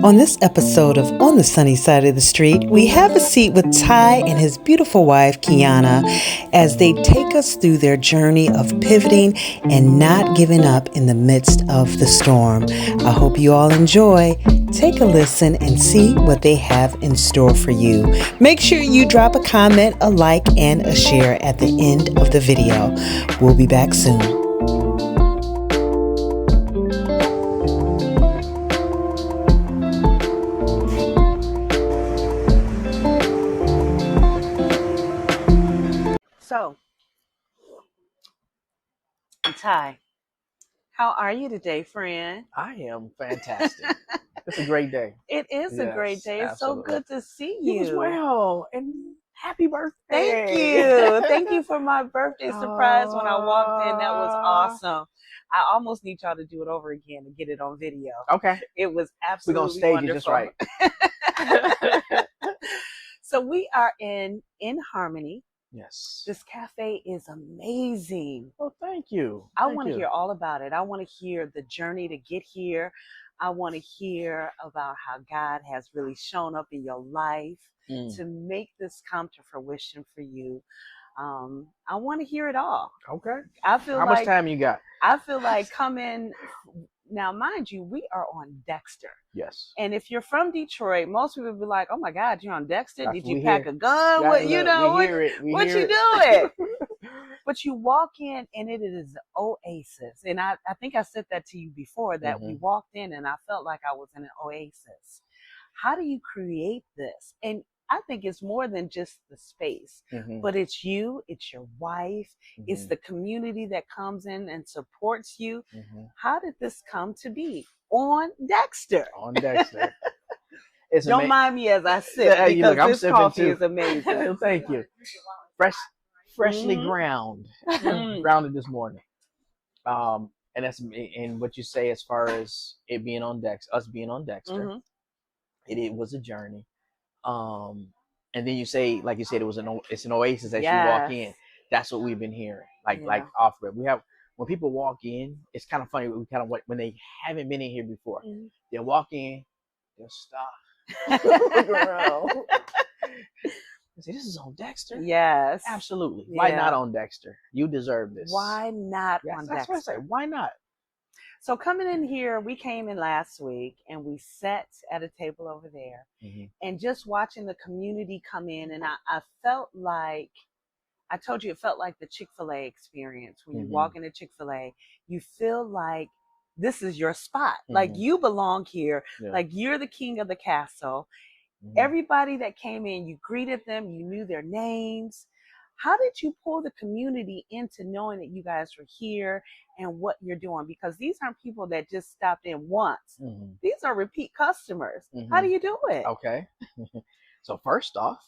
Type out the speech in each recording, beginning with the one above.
On this episode of On the Sunny Side of the Street, we have a seat with Ty and his beautiful wife, Keyona, as they take us through their journey of pivoting and not giving up in the midst of the storm. I hope you all enjoy. Take a listen and see what they have in store for you. Make sure you drop a comment, a like, and a share at the end of the video. We'll be back soon. So, Ty, how are you today, friend? I am fantastic. It's a great day. It is a great day. It's absolutely. so good to see You you. as well. And happy birthday. Thank you. Thank you for my birthday surprise when I walked in. That was awesome. I almost need y'all to do it over again and get it on video. Okay. It was absolutely We're going to stage wonderful. it just right. So we are in Harmony. Yes. This cafe is amazing. Well, thank you. I want to hear all about it. I want to hear the journey to get here. I want to hear about how God has really shown up in your life to make this come to fruition for you. I want to hear it all. Okay. I feel How much time you got? I feel like coming now, mind you, we are on Dexter. Yes. And if you're from Detroit, most people be like, "Oh my God, you're on Dexter? That's Did you pack a gun? What you know? What you doing?" But you walk in and it is an oasis. And I think I said that to you before, that we walked in and I felt like I was in an oasis. How do you create this? And I think it's more than just the space, but it's you, it's your wife, it's the community that comes in and supports you. How did this come to be? On Dexter. On Dexter. Don't mind me as I sip, because look, this coffee is amazing. Thank you. Freshly grounded this morning. And that's and what you say as far as it being on us being on Dexter. It was a journey. And then you say, like you said, it's an oasis as you walk in. That's what we've been hearing. Like off rip. We have, when people walk in, it's kind of funny. We kind of, when they haven't been in here before, they'll walk in, they'll stop, look around. Say, this is on Dexter. Yes, absolutely. Why not on Dexter? You deserve this. Why not on Dexter? That's what I say. Why not? So coming in here, we came in last week and we sat at a table over there and just watching the community come in. And I felt like, I told you, it felt like the Chick-fil-A experience. When you walk into Chick-fil-A, you feel like this is your spot. Like you belong here. Like you're the king of the castle. Everybody that came in, you greeted them, you knew their names. How did you pull the community into knowing that you guys were here and what you're doing? Because these aren't people that just stopped in once. These are repeat customers. How do you do it? Okay. So first off,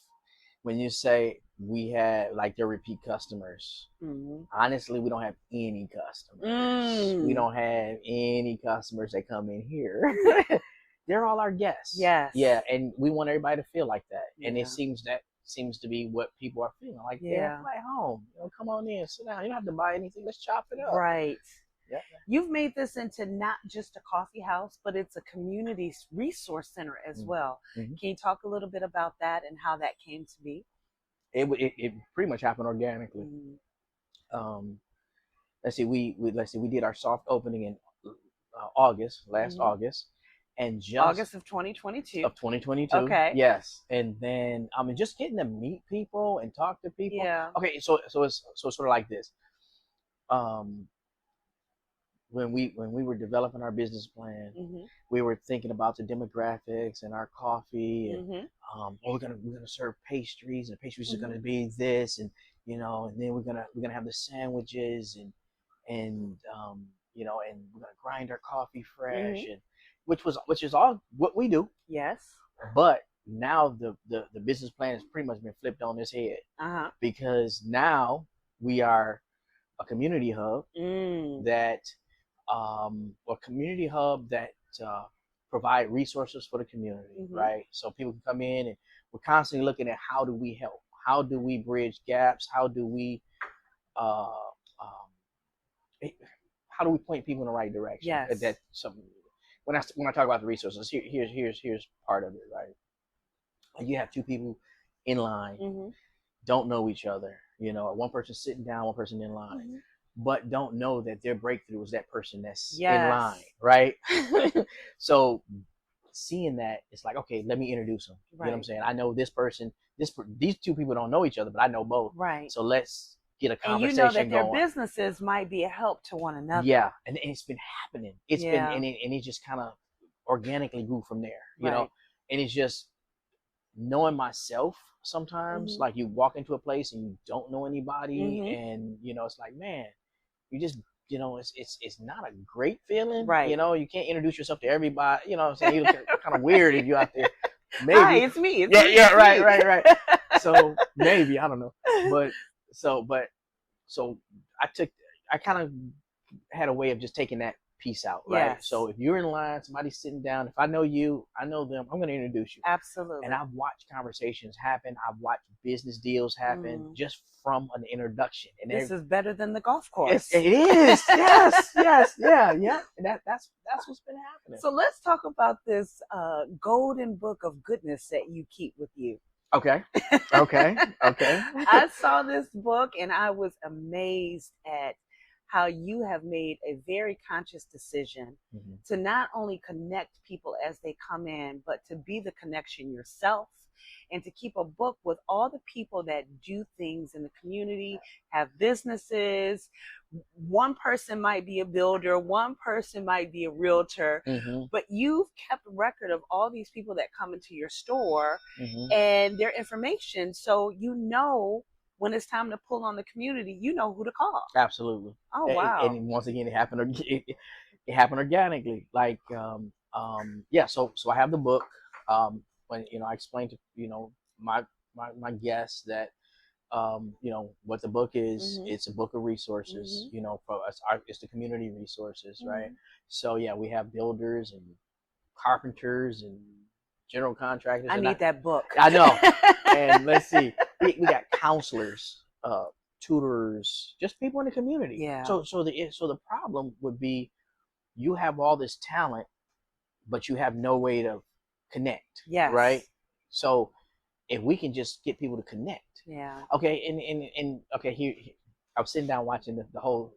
when you say we had like their repeat customers, honestly, we don't have any customers. We don't have any customers that come in here. They're all our guests. Yes. Yeah. And we want everybody to feel like that. And it seems to be what people are feeling like. They're at home. Come on in, sit down. You don't have to buy anything. Let's chop it up. Right. Yeah. You've made this into not just a coffee house, but it's a community resource center as well. Can you talk a little bit about that and how that came to be? It pretty much happened organically. Let's see. We did our soft opening in last August. And just August of 2022. Okay. Yes. And then just getting to meet people and talk to people. Yeah. Okay, so it's sort of like this. When we were developing our business plan, we were thinking about the demographics and our coffee and we're gonna serve pastries, and pastries are gonna be this, and and then we're gonna have the sandwiches and and we're gonna grind our coffee fresh, and which is all what we do. Yes. But now the business plan has pretty much been flipped on its head, because now we are a community hub that provide resources for the community, right? So people can come in, and we're constantly looking at how do we help, how do we bridge gaps, how do we point people in the right direction. Yes. That's something. when I talk about the resources, here's part of it, right? You have two people in line, don't know each other. You know, one person sitting down, one person in line, but don't know that their breakthrough is that person that's in line, right? So seeing that, it's like, okay, let me introduce them. You know what I'm saying? I know this person. These two people don't know each other, but I know both. Right. So let's get a conversation going. And you know that their going. businesses might be a help to one another. Yeah, and it's been happening. It's been, and it just kind of organically grew from there. You know, and it's just knowing myself. Sometimes, like you walk into a place and you don't know anybody, and you know, it's like, man, you just, you know, it's not a great feeling, right? You know, you can't introduce yourself to everybody. You know what I'm saying? You look kind of weird if you're out there. Maybe. Hi, it's me. It's me. Right. So maybe, I don't know, but so I kind of had a way of just taking that piece out, right? Yes. So if you're in line, somebody's sitting down, if I know you, I know them, I'm going to introduce you. Absolutely. And I've watched conversations happen. I've watched business deals happen just from an introduction. And this is better than the golf course. It is. Yes. Yeah. And that's what's been happening. So let's talk about this golden book of goodness that you keep with you. Okay. I saw this book and I was amazed at how you have made a very conscious decision to not only connect people as they come in, but to be the connection yourself and to keep a book with all the people that do things in the community, have businesses. One person might be a builder, one person might be a realtor, but you've kept record of all these people that come into your store and their information. So you know, when it's time to pull on the community, you know who to call. Absolutely. Oh, wow. And once again, it happened organically. Like, yeah. So I have the book. When, you know, I explained to, you know, my guests that, you know, what the book is. It's a book of resources, you know, for us. It's the community resources, right? So yeah, we have builders and carpenters and general contractors. I need that book. I know. And let's see, we got counselors, tutors, just people in the community. Yeah. So the problem would be, you have all this talent, but you have no way to connect. Yes. Right. So if we can just get people to connect. Yeah. Okay. And okay, here I was sitting down watching the whole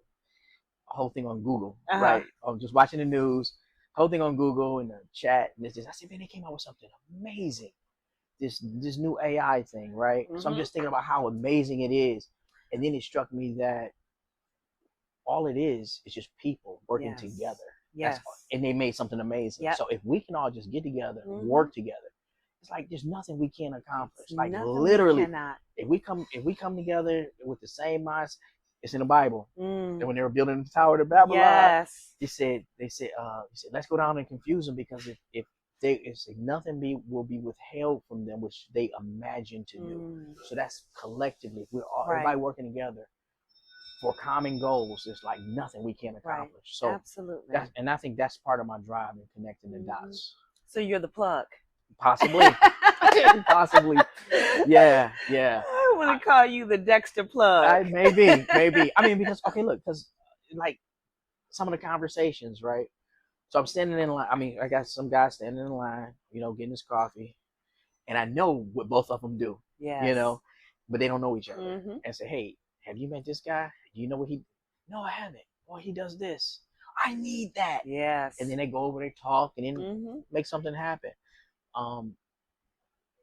thing on Google. Right. I'm just watching the news, whole thing on Google and the chat, and I said, man, they came out with something amazing. This new AI thing, right? So I'm just thinking about how amazing it is, and then it struck me that all it is just people working together. Yes. And they made something amazing. Yep. So if we can all just get together, work together, it's like there's nothing we can't accomplish. Like literally, if we come together with the same minds, it's in the Bible. And when they were building the Tower of Babylon, they said, let's go down and confuse them, because if nothing will be withheld from them which they imagine to do. So that's collectively, if we're all everybody working together for common goals, there's like nothing we can't accomplish. So absolutely. And I think that's part of my drive in connecting the dots. So you're the plug. Possibly. Possibly. Yeah. I want to call you the Dexter plug. Maybe. I mean, because like some of the conversations, right? So I'm standing in line. I mean, I got some guys standing in line, you know, getting his coffee, and I know what both of them do. Yeah. You know, but they don't know each other. And say, hey, have you met this guy? Do you know what he? No, I haven't. Well, he does this. I need that. Yes. And then they go over, they talk, and then make something happen.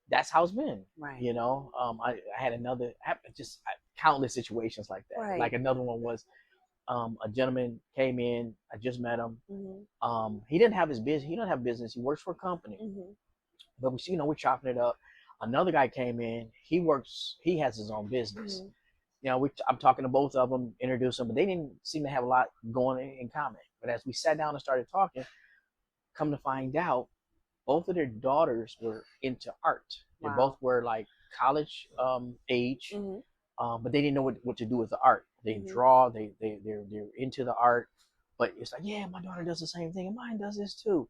That's how it's been. Right. You know, I had countless situations like that. Right. Like another one was, a gentleman came in. I just met him. He didn't have his business. He doesn't have business. He works for a company. But we're chopping it up. Another guy came in. He has his own business. You know, I'm talking to both of them, introduce them, but they didn't seem to have a lot going in common. But as we sat down and started talking, come to find out, both of their daughters were into art. Wow. They both were like college age, but they didn't know what to do with the art. They draw, they're into the art, but it's like, yeah, my daughter does the same thing, and mine does this too.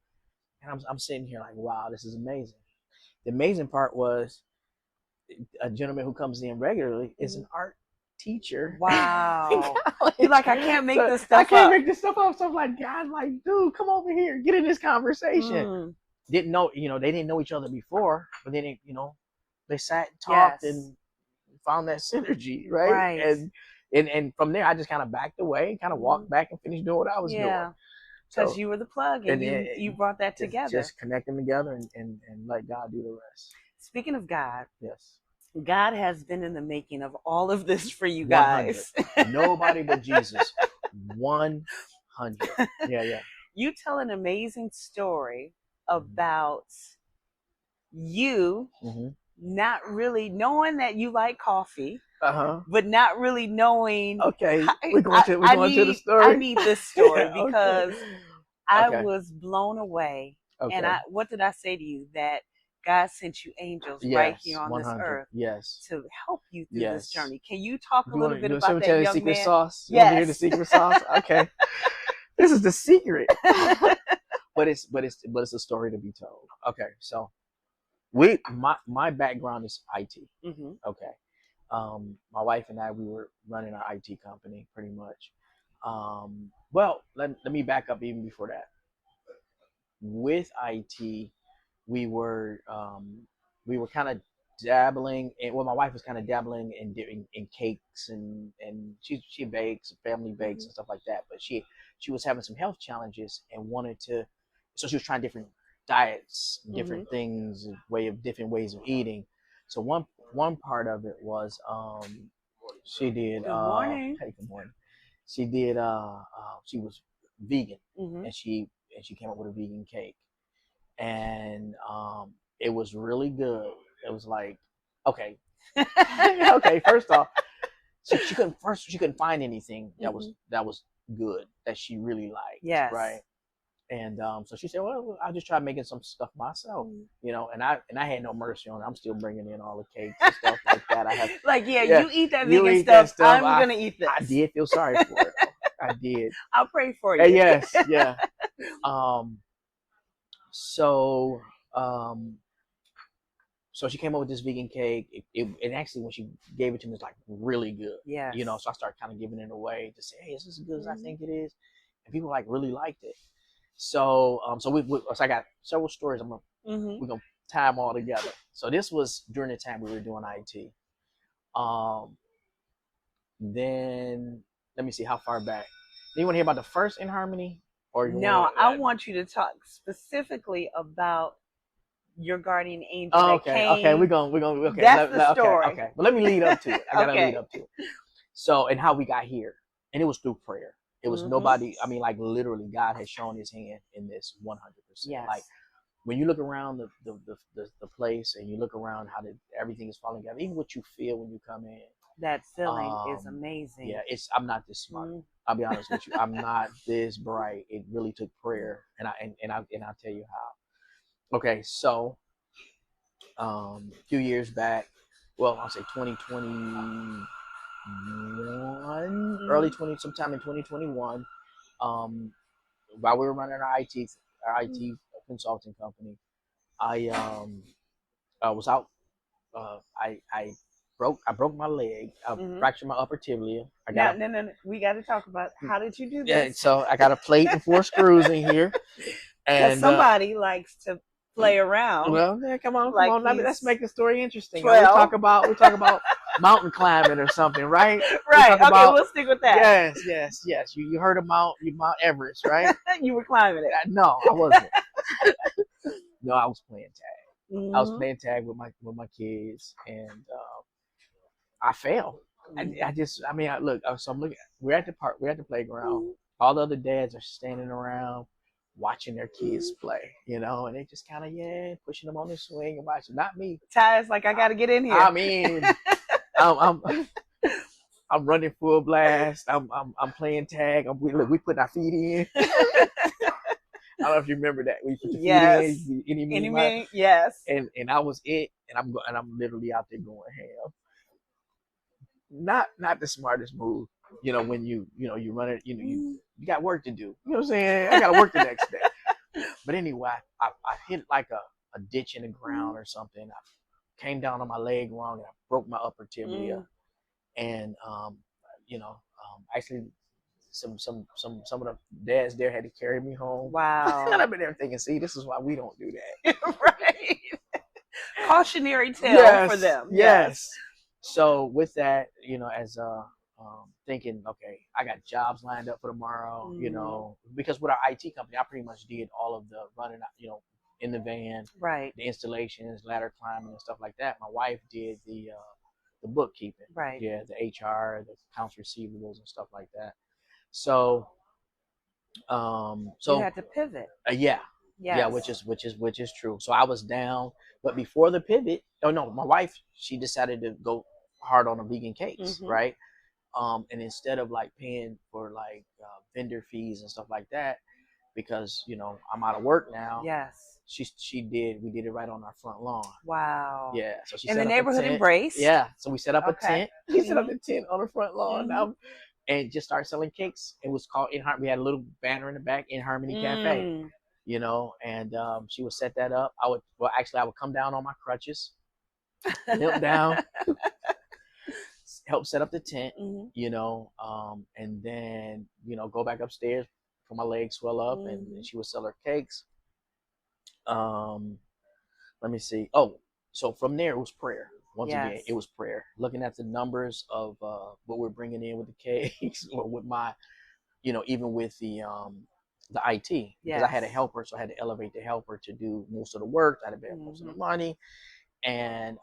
And I'm sitting here like, wow, this is amazing. The amazing part was, a gentleman who comes in regularly is an art teacher. Wow. You're like, I can't make this stuff up. I can't make this stuff up. So I'm like, God, like, dude, come over here, get in this conversation. Didn't know, they didn't know each other before, but then, they sat and talked and found that synergy, right? And from there, I just kind of backed away, kind of walked back and finished doing what I was doing. Because you were the plug, and you brought that together. Just connect them together and let God do the rest. Speaking of God, yes, God has been in the making of all of this for you guys. Nobody but Jesus. 100. Yeah. You tell an amazing story about you not really knowing that you like coffee, but not really knowing. Okay, we're going to the story. I need this story because I was blown away. And what did I say to you? That God sent you angels right here on this earth to help you through this journey. Can you talk a little bit about that, young secret man? Sauce? Yes. You want to hear the secret sauce? Okay. This is the secret. But it's a story to be told. Okay, so my background is IT. Okay. My wife and I, we were running our IT company pretty much. Well, let me back up even before that. With IT, we were kind of dabbling in, my wife was kind of dabbling in cakes and she bakes, family bakes and stuff like that. But she was having some health challenges and so she was trying different diets, different things, different ways of eating. So one part of it was she did. Good morning. Hey, good morning. She did. She was vegan, and she came up with a vegan cake, and it was really good. It was like, okay, okay. First off, she couldn't find anything that was good that she really liked. Yes. Right. And so she said, well, I'll just try making some stuff myself, and I had no mercy on it. I'm still bringing in all the cakes and stuff like that. I have you eat that vegan stuff. I'm going to eat this. I did feel sorry for it. I did. I'll pray for you. Yes. Yeah. So she came up with this vegan cake. It actually, when she gave it to me, it was like really good. Yeah. So I started kind of giving it away to say, hey, is this as good as I think it is? And people like really liked it. So so I got several stories. We're gonna tie them all together. So this was during the time we were doing IT. Then let me see how far back. Do you want to hear about the first In Harmony, or I want you to talk specifically about your guardian angel. Okay, we're gonna okay. That's the story. Okay, but let me lead up to it. I gotta lead up to it. So, and how we got here, and it was through prayer. It was nobody. I mean, like literally, God has shown His hand in this 100%. Yes. Like when you look around the place and you look around how everything is falling together, even what you feel when you come in. That feeling is amazing. Yeah, I'm not this smart. I'll be honest with you. I'm not this bright. It really took prayer, and I'll tell you how. Okay, so a few years back, well, I'll say 2021, sometime in 2021, while we were running our IT consulting company, I was out. I broke my leg. I fractured my upper tibia. No. We got to talk about how did you do this? Yeah, so I got a plate and 4 screws in here. And somebody likes to play around. Well, yeah, come on. Let's make the story interesting. 12. We talk about mountain climbing or something, right? Right. We'll stick with that. Yes. You heard of Mount Everest, right? You were climbing it. No, I wasn't. No, I was playing tag. I was playing tag with my kids, and I fell. Look. So I'm looking. We're at the park. We're at the playground. All the other dads are standing around, watching their kids play, and they just kind of pushing them on the swing and watching. Not me. Ty's like, I got to get in here. I mean, I'm running full blast. I'm playing tag. We put our feet in. I don't know if you remember that. We put the feet in. Any minute. Yes. And I was it, and I'm literally out there going ham. Not the smartest move, when you run it, you got work to do. You know what I'm saying? I got to work the next day. But anyway, I hit like a ditch in the ground or something. I came down on my leg wrong and I broke my upper tibia. And actually some of the dads there had to carry me home. Wow. And I've been there thinking, see, this is why we don't do that. Right. Cautionary tale for them. Yes. So with that, as thinking, okay, I got jobs lined up for tomorrow, because with our IT company, I pretty much did all of the running, in the van, right, the installations, ladder climbing, and stuff like that. My wife did the bookkeeping, right, yeah, the HR, the accounts receivables, and stuff like that. So, you had to pivot. Yeah. Yes. Yeah, which is true. So I was down, but before the pivot, my wife, she decided to go hard on the vegan cakes, right? And instead of like paying for like vendor fees and stuff like that, because I'm out of work now. Yes. We did it right on our front lawn. Wow. Yeah. So she in set the up neighborhood a tent. Embrace. Yeah. So we set up a tent. We set up a tent on the front lawn. And just started selling cakes. It was called we had a little banner in the back, In Harmony Cafe. And she would set that up. I would come down on my crutches, kneel down, help set up the tent, and then go back upstairs for my legs swell up, and she would sell her cakes. Let me see. Oh, so from there it was prayer. Once again, it was prayer. Looking at the numbers of what we're bringing in with the cakes, or with my, even with the IT, because I had a helper, so I had to elevate the helper to do most of the work. I had to pay most of the money, and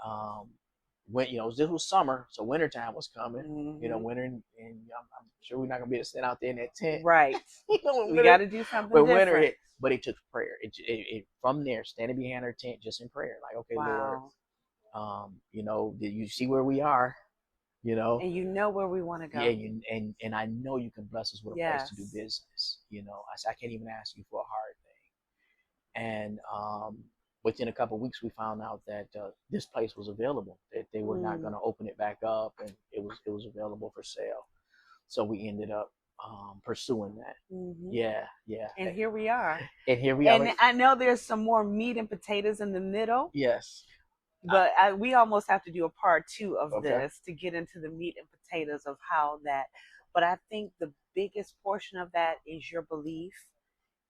when this was summer, so wintertime was coming. Winter, and I'm sure we're not gonna be able to sit out there in that tent, right? We got to do something different. Winter hit, but it took prayer. It from there, standing behind her tent, just in prayer, like, okay, Lord, did you see where we are? And where we want to go. Yeah, and I know you can bless us with a place to do business. I said, I can't even ask you for a hard thing. And within a couple of weeks, we found out that this place was available. That they were not going to open it back up, and it was available for sale. So we ended up pursuing that. Yeah. And here we are. And I know there's some more meat and potatoes in the middle. Yes. But we almost have to do a part 2 of this to get into the meat and potatoes of how that. But I think the biggest portion of that is your belief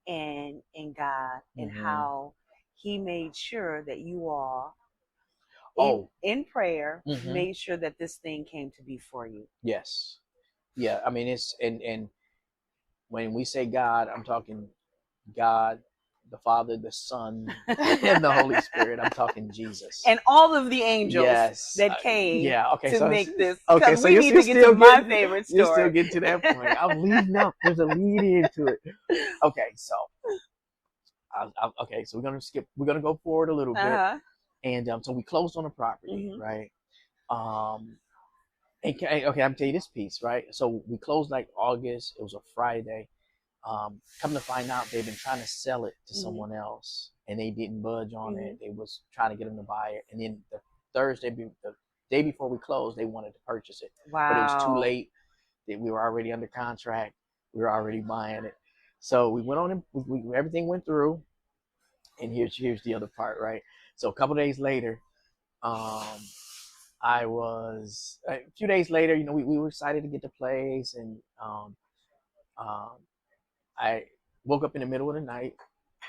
in God, and how He made sure that you all, in prayer, made sure that this thing came to be for you. Yes. Yeah. I mean, it's and when we say God, I'm talking God, the Father, the Son, and the Holy Spirit. I'm talking Jesus. And all of the angels that came to make this. Okay, so we need to get to my favorite story. You're still getting to that point. I'm leading up. There's a lead into it. Okay, so so we're gonna go forward a little bit. And so we closed on the property, right? And I'm gonna tell you this piece, right? So we closed like August. It was a Friday. Come to find out, they've been trying to sell it to someone else, and they didn't budge on it. They was trying to get them to buy it, and then the day before we closed, they wanted to purchase it. Wow! But it was too late. We were already under contract. We were already buying it. So we went on and everything went through. And here's the other part, right? So a couple of days later, a few days later, we were excited to get the place, and I woke up in the middle of the night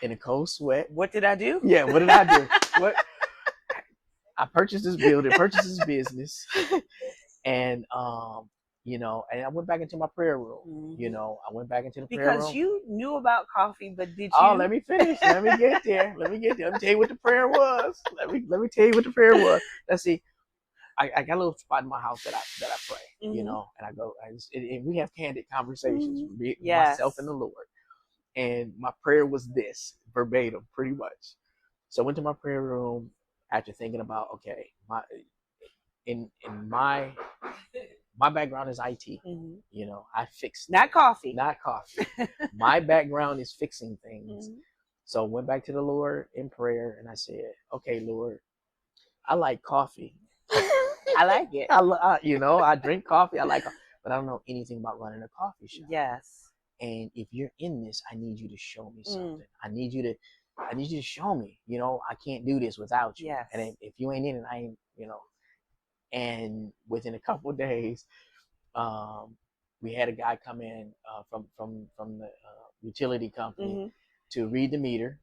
in a cold sweat. What did I do? Yeah, what did I do? I purchased this building, purchased this business, and and I went back into my prayer room. I went back into the prayer room. Because you knew about coffee, but did you? Oh, let me finish. Let me get there. Let me tell you what the prayer was. Let me tell you what the prayer was. Let's see. I got a little spot in my house that I pray, and I go, and we have candid conversations, myself and the Lord. And my prayer was this, verbatim, pretty much. So I went to my prayer room after thinking about, okay, my background is IT. I fix not coffee. My background is fixing things. So I went back to the Lord in prayer, and I said, okay, Lord, I like coffee. I like it. I drink coffee. I like it, but I don't know anything about running a coffee shop. Yes. And if you're in this, I need you to show me something. I need you to show me. I can't do this without you. Yes. And if you ain't in it, I ain't. And within a couple of days, we had a guy come in from the utility company to read the meter.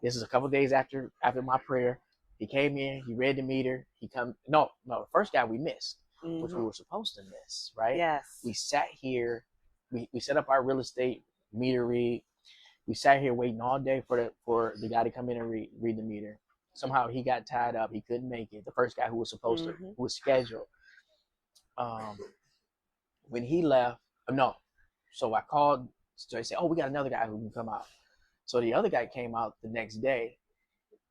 This is a couple of days after my prayer. He came in, he read the meter. The first guy we missed, which we were supposed to miss, right? Yes. We sat here, we set up our real estate meter read. We sat here waiting all day for the guy to come in and read the meter. Somehow he got tied up. He couldn't make it. The first guy who was supposed to, who was scheduled. When he left, no. So I called. So I said, "Oh, we got another guy who can come out." So the other guy came out the next day.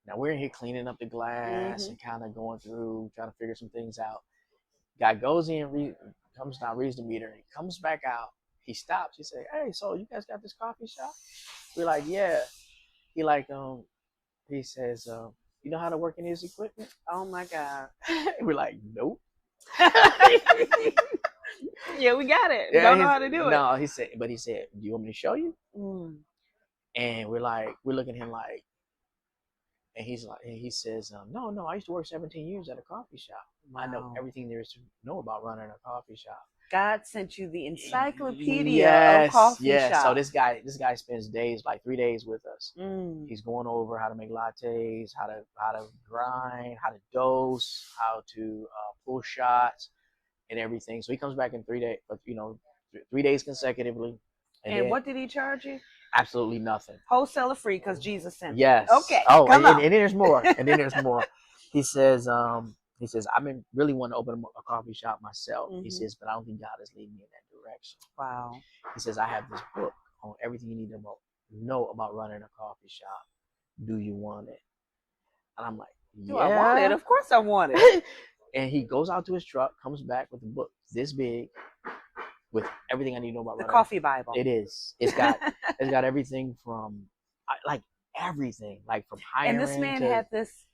Now we're in here cleaning up the glass and kind of going through, trying to figure some things out. Guy goes in, comes down, reads the meter. He comes back out. He stops. He said, "Hey, so you guys got this coffee shop?" We're like, "Yeah." He says, "You know how to work in his equipment?" Oh my God. We're like, "Nope." Yeah, we got it. Yeah, don't know how to do it. No, he said, "Do you want me to show you?" And we're looking at him like, and he says, no, I used to work 17 years at a coffee shop. Wow. I know everything there is to know about running a coffee shop. God sent you the encyclopedia of coffee shop. So this guy spends days, like 3 days with us. He's going over how to make lattes, how to grind, how to dose, how to pull shots, and everything. So he comes back in 3 days, 3 days consecutively. And what did he charge you? Absolutely nothing. Wholesaler free because Jesus sent it. Yes. Okay. Oh, and then there's more. He says, I've been really wanting to open a coffee shop myself. He says, but I don't think God is leading me in that direction. Wow. He says, I have this book on everything you need to know about running a coffee shop. Do you want it? And I'm like, yeah. Do I want it? Of course I want it. And he goes out to his truck, comes back with a book this big, with everything I need to know about the coffee Bible. It is. It's got everything from everything, like from hiring. And this man had this.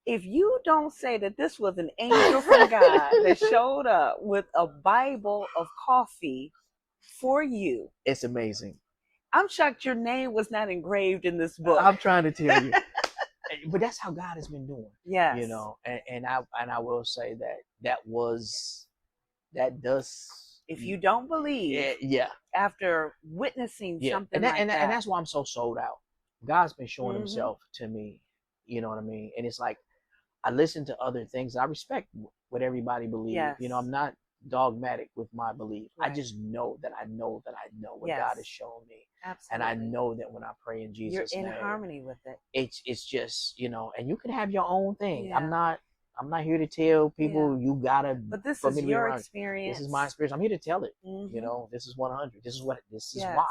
If you don't say that this was an angel from God that showed up with a Bible of coffee for you, it's amazing. I'm shocked your name was not engraved in this book. I'm trying to tell you. But that's how God has been doing. Yes. And I will say that does. If you don't believe, after witnessing something like that. And that's why I'm so sold out. God's been showing himself to me, you know what I mean? And it's like, I listen to other things. I respect what everybody believes. Yes. I'm not dogmatic with my belief. Right. I just know that I know what God has shown me. Absolutely. And I know that when I pray in Jesus' name, you're in harmony with it. It's just, and you can have your own thing. Yeah. I'm not here to tell people you gotta. But this is your experience. This is my experience. I'm here to tell it. This is 100. This is why.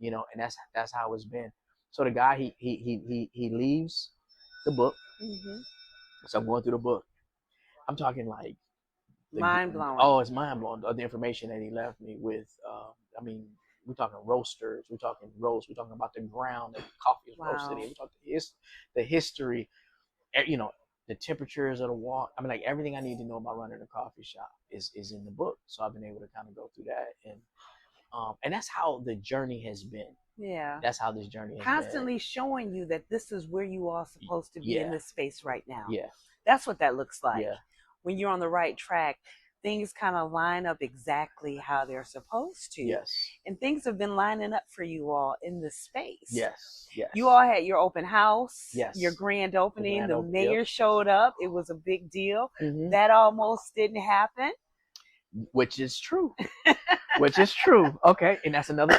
And that's how it's been. So the guy he leaves the book. So I'm going through the book. I'm talking like mind blowing. Oh, it's mind blowing. The information that he left me with. We're talking roasters. We're talking roast. We're talking about the ground that coffee is roasted in. We're talking the history. The temperatures of the water. Everything I need to know about running a coffee shop is in the book. So I've been able to kind of go through that, and that's how the journey has been. Yeah, that's how this journey has constantly been. Showing you that this is where you are supposed to be in this space right now. Yeah, that's what that looks like. Yeah, when you're on the right track, things kind of line up exactly how they're supposed to. Yes, and things have been lining up for you all in this space. Yes. You all had your open house. Yes, your grand opening. The mayor showed up. It was a big deal. That almost didn't happen. Which is true. Okay, and that's another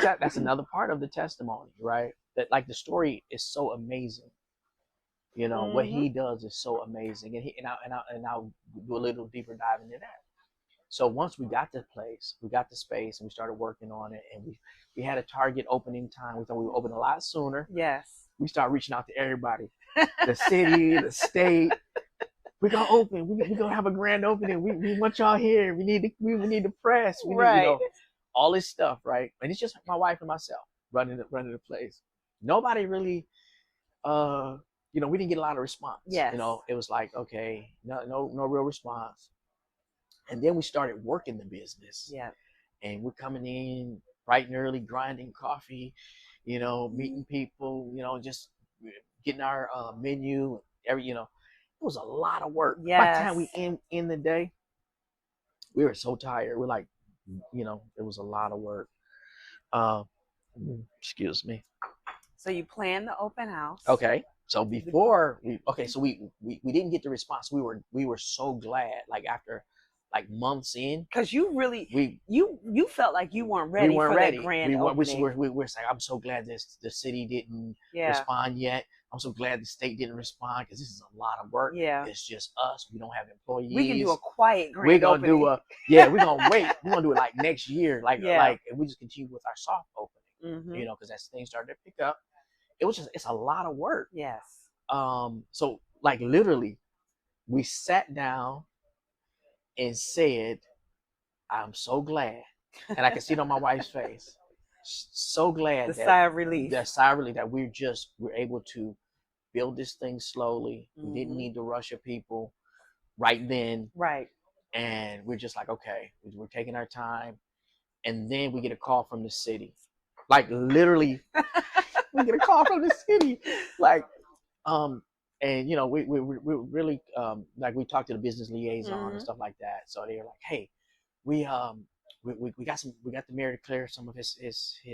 part of the testimony, right? That the story is so amazing. What he does is so amazing, and I'll do a little deeper dive into that. So once we got the place, we got the space, and we started working on it, and we had a target opening time. We thought we would open a lot sooner. Yes. We started reaching out to everybody, the city, the state. We're gonna open. We're gonna have a grand opening. We want y'all here. We need the press. We need, all this stuff, right? And it's just my wife and myself running the place. Nobody really, we didn't get a lot of response. Yes. It was like, okay, no real response. And then we started working the business. Yeah. And we're coming in bright and early, grinding coffee, meeting people, just getting our menu, it was a lot of work. Yes. By the time we in the day, We were so tired. We're like, it was a lot of work. Uh, excuse me. So you planned the open house. Okay. So before so we didn't get the response. We were so glad, like after like months in, because you really you felt like you weren't ready. We weren't for ready. That grand opening. We were like, I'm so glad the city didn't respond yet. I'm so glad the state didn't respond because this is a lot of work. Yeah, it's just us. We don't have employees. We can do a quiet grand opening. We're gonna wait. We're gonna do it like next year, like and we just continue with our soft opening, because as things started to pick up, it's a lot of work. Yes. So like literally, we sat down and said, I'm so glad, and I can see it on my wife's face. So glad the sigh of relief. That we're able to build this thing slowly. We didn't need to rush of people right then. Right. And we're just like, okay, we're taking our time. And then we get a call from the city. Like literally, we get a call from the city. Like, and we really like we talked to the business liaison and stuff like that. So they're like, hey, we got the mayor to clear some of his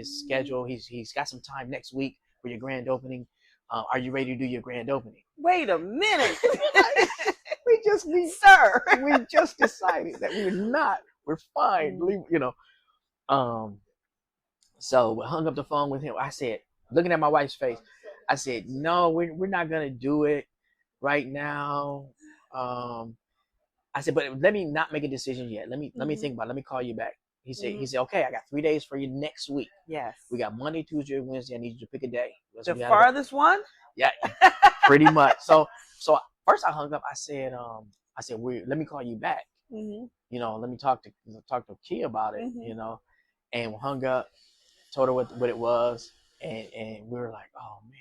schedule. He's got some time next week for your grand opening. Are you ready to do your grand opening? Wait a minute. we just decided that we're fine. So we hung up the phone with him. I said, looking at my wife's face, I said, no, we're not gonna do it right now. I said, but let me not make a decision yet. Let me think about it. Let me call you back. He said, okay, I got 3 days for you next week. Yes. We got Monday, Tuesday, and Wednesday. I need you to pick a day. The farthest one? Yeah, pretty much. So first I hung up. I said, let me call you back. Let me talk to Key about it. And we hung up, told her what it was, and we were like, oh man,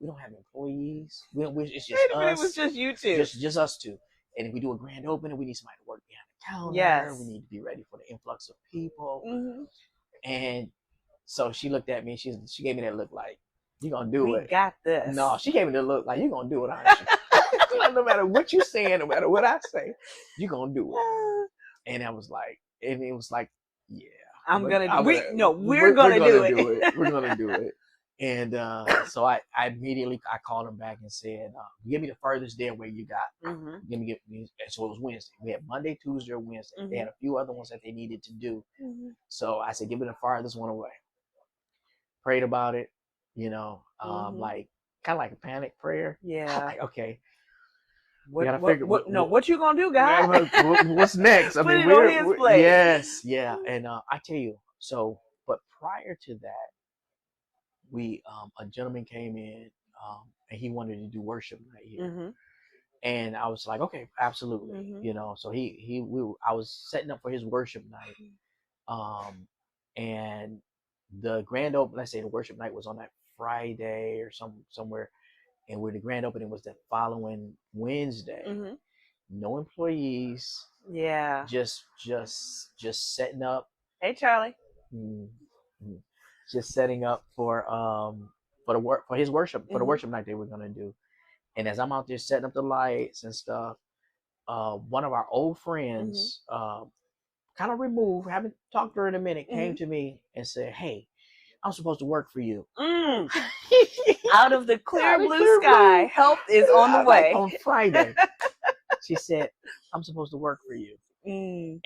we don't have employees. It's just us. It was just you two. Just us two. And if we do a grand opening, we need somebody to work behind the counter. Yes. We need to be ready for the influx of people. And so she looked at me. She gave me that look like, you gonna do it. We got this. No, she gave me the look like, you gonna do it, aren't you? No matter what you saying, no matter what I say, you gonna do it. And it was like, yeah. We're gonna do it. We're gonna do it. And so I immediately called him back and said, give me the furthest day away you got. So it was Wednesday. We had Monday, Tuesday, or Wednesday. They had a few other ones that they needed to do. So I said, give me the farthest one away. Prayed about it, like kind of like a panic prayer. Yeah. Like, okay. What you gonna do, guys? What's next? Put it on his plate. Yes, yeah. And I tell you, but prior to that, we a gentleman came in and he wanted to do worship night here. And I was like, okay, absolutely. So I was setting up for his worship night. And the grand opening, let's say the worship night was on that Friday or somewhere, and where the grand opening was the following Wednesday. No employees. Yeah. Just setting up. Hey, Charlie. Just setting up for his worship, for the worship night they were gonna do. And as I'm out there setting up the lights and stuff, one of our old friends, kind of removed, haven't talked to her in a minute, came to me and said, hey, I'm supposed to work for you. Out of the clear blue sky, help is on the way. On Friday. She said, I'm supposed to work for you. And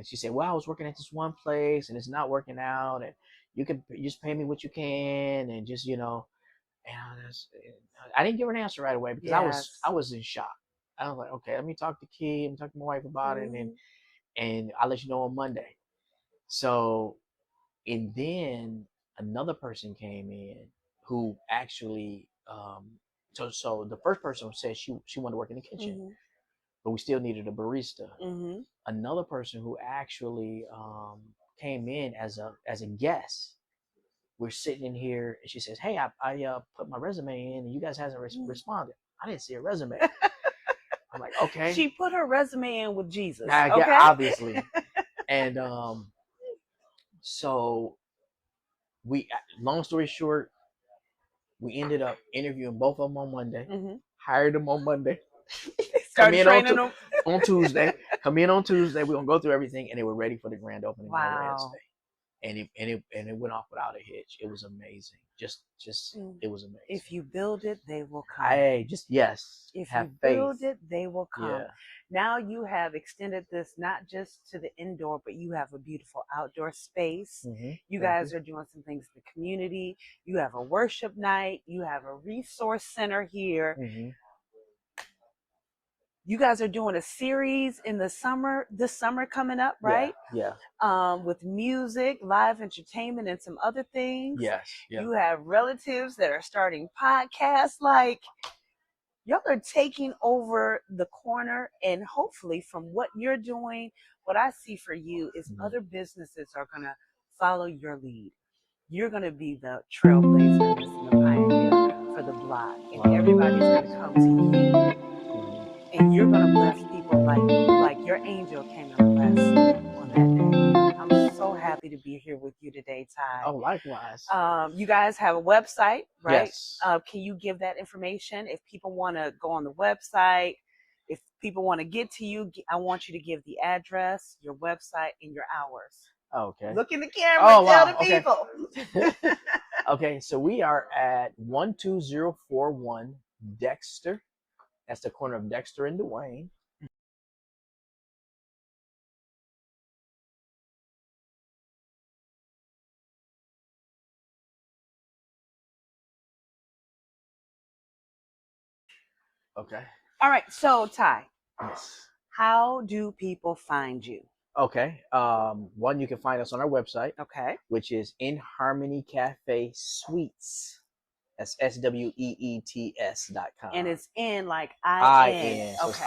she said, well, I was working at this one place and it's not working out, and you just pay me what you can, and just, and I didn't give her an answer right away because I was in shock. I was like, okay, let me talk to Key, let me talk to my wife about it, and I'll let you know on Monday. So, and then another person came in who actually, so the first person said she wanted to work in the kitchen, but we still needed a barista. Another person who actually came in as a guest. We're sitting in here, and she says, "Hey, I put my resume in, and you guys hasn't responded. I didn't see a resume." I'm like, okay. She put her resume in with Jesus. Okay? Yeah, obviously. And so long story short, we ended up interviewing both of them on Monday. Hired them on Monday. come in on Tuesday. Come in on Tuesday. We're gonna go through everything, and they were ready for the grand opening on Wednesday. And it went off without a hitch. It was amazing. Just it was amazing. If you build it, they will come. Yes. If you build it, they will come. Yeah. Now you have extended this not just to the indoor, but you have a beautiful outdoor space. Mm-hmm. You guys are doing some things in the community. You have a worship night. You have a resource center here. Mm-hmm. You guys are doing a series in the summer, this summer coming up, right? Yeah. With music, live entertainment, and some other things. Yes. Yeah. You have relatives that are starting podcasts. Like, y'all are taking over the corner, and hopefully from what you're doing, what I see for you is other businesses are going to follow your lead. You're going to be the trailblazer and the pioneer for the block, and everybody's going to come to you. And you're going to bless people like your angel came and blessed on that day. I'm so happy to be here with you today, Ty. Oh, likewise. You guys have a website, right? Yes. Can you give that information? If people want to go on the website, if people want to get to you, I want you to give the address, your website, and your hours. Okay. Look in the camera, tell the people. Okay, so we are at 12041 Dexter. That's the corner of Dexter and Duane. Okay. All right. So, Ty. Yes. How do people find you? Okay. One, you can find us on our website. Okay. Which is In Harmony Cafe Suites. That's SWEETS.com. And it's in like I-N. So it's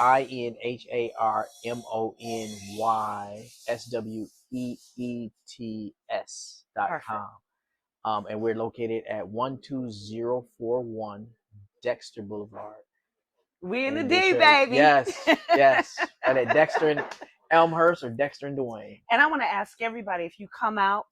INHARMONYSWEETS.com. And we're located at 12041 Dexter Boulevard. We in the D, baby. Yes. And at Dexter and Elmhurst or Dexter and Duane. And I want to ask everybody, if you come out,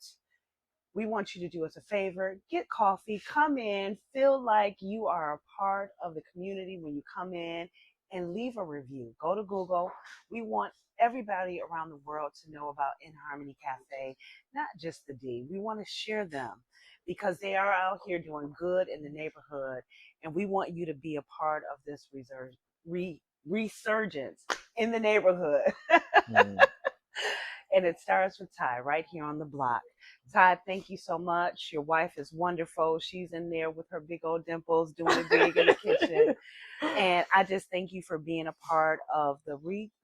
we want you to do us a favor, get coffee, come in, feel like you are a part of the community when you come in, and leave a review. Go to Google. We want everybody around the world to know about In Harmony Cafe, not just the D. We want to share them because they are out here doing good in the neighborhood, and we want you to be a part of this resurgence in the neighborhood. And it starts with Ty right here on the block. Ty, thank you so much. Your wife is wonderful. She's in there with her big old dimples doing it big in the kitchen. And I just thank you for being a part of the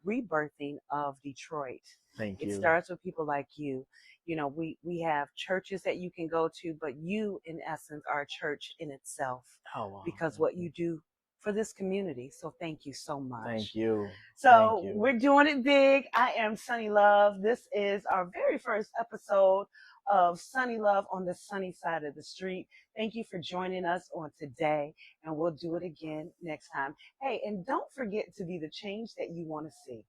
rebirthing of Detroit. Thank you. It starts with people like you. You know, we have churches that you can go to, but you, in essence, are a church in itself. Oh, wow. Because what you do for this community. So thank you so much. Thank you. So we're doing it big. I am Sunny Love. This is our very first episode of Sunny Love on the sunny side of the street. Thank you for joining us on today, and we'll do it again next time. Hey, and don't forget to be the change that you want to see.